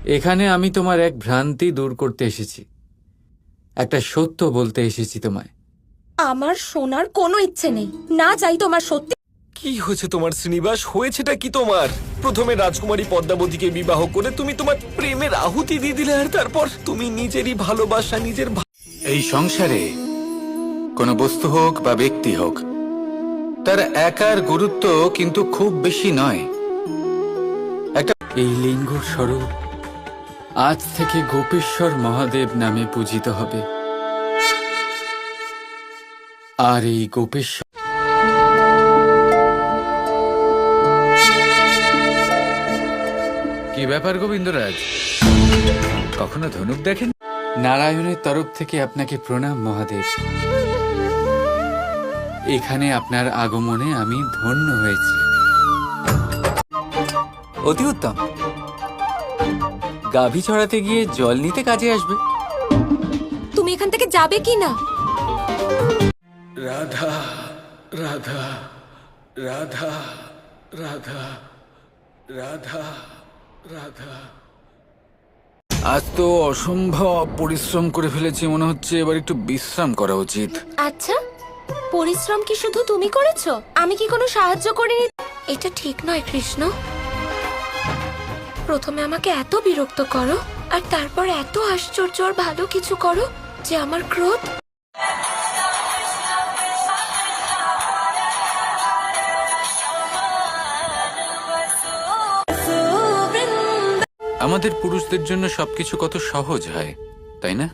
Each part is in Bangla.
এখানে আমি তোমার এক ভ্রান্তি দূর করতে এসেছি, একটা সত্য বলতে এসেছি তোমায়। আমার শোনার কোনো ইচ্ছে নেই, না চাই তোমার সত্যি। কি হয়েছে তোমার শ্রীনিবাস? হয়েছেটা কি তোমার? প্রথমে রাজকুমারী পদ্মাবতীকে বিবাহ করে তুমি তোমার প্রেমের আহুতি দিয়ে দিলে, আর তারপর তুমি নিজেরই ভালোবাসা নিজের এই সংসারে কোনো বস্তু হোক বা ব্যক্তি হোক, তার একার গুরুত্ব কিন্তু খুব বেশি নয়। এই লিঙ্গর স্বরূপ আজ থেকে গোপেশ্বর মহাদেব নামে পূজিত হবে। আর এই গোপেশ্বর কি ব্যাপার গোবিন্দরাজ, কখনো ধনুক দেখেন? নারায়ণের তরফ থেকে আপনাকে প্রণাম মহাদেব। এখানে আপনার আগমনে আমি ধন্য হয়েছি। অতি উত্তম, গাভী চড়াতে গিয়ে জল নিতে কাজে আসবে। তুমি এখান থেকে যাবে কি না? রাধা রাধা রাধা রাধা রাধা রাধা। আজ তো অসম্ভব পরিশ্রম করে ফেলেছি, মনে হচ্ছে এবার একটু বিশ্রাম করা উচিত। আচ্ছা, পরিশ্রম কি শুধু তুমি করেছো? আমি কি কোনো সাহায্য করিনি? এটা ঠিক নয় কৃষ্ণ। প্রথমে আমাকে এত বিরক্ত করো, আর তারপর এত আশ্চর্য আর ভালো কিছু করো যে আমার ক্রোধ। আমাদের পুরুষদের জন্য সবকিছু কত সহজ হয়, তাই না?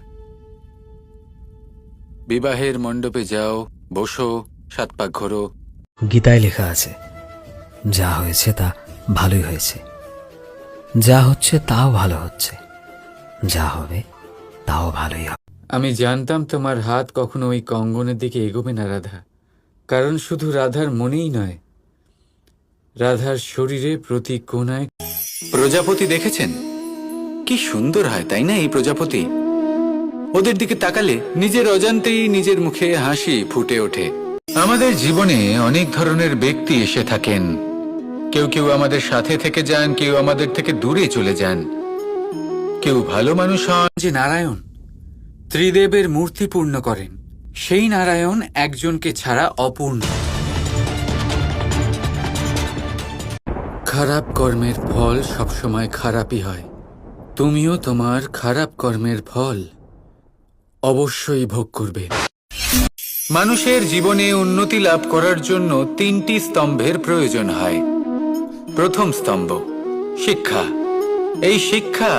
বিবাহের মণ্ডপে যাও, বসো, সাত পাক ঘোরো। গীতায় লেখা আছে, যা হয়েছে তা ভালোই হয়েছে, যা হচ্ছে তাও ভালো হচ্ছে, যা হবে তাও ভালোই হবে। আমি জানতাম তোমার হাত কখনো ওই কঙ্গনের দিকে এগোবে না রাধা, কারণ শুধু রাধার মনেই নয়, রাধার শরীরে প্রতি কোণায়। প্রজাপতি দেখেছেন কি সুন্দর হয়, তাই না? এই প্রজাপতি, ওদের দিকে তাকালে নিজের অজান্তেই নিজের মুখে হাসি ফুটে ওঠে। আমাদের জীবনে অনেক ধরনের ব্যক্তি এসে থাকেন। কেউ কেউ আমাদের সাথে থেকে যান, কেউ আমাদের থেকে দূরে চলে যান। কেউ ভালো মানুষ হন। যে নারায়ণ ত্রিদেবের মূর্তি পূর্ণ করেন, সেই নারায়ণ একজনকে ছাড়া অপূর্ণ। খারাপ কর্মের ফল সবসময় খারাপই হয়। তুমিও তোমার খারাপ কর্মের ফল অবশ্যই ভোগ করবে। মানুষের জীবনে উন্নতি লাভ করার জন্য তিনটি স্তম্ভের প্রয়োজন হয়। প্রথম স্তম্ভ শিক্ষা। এই শিক্ষা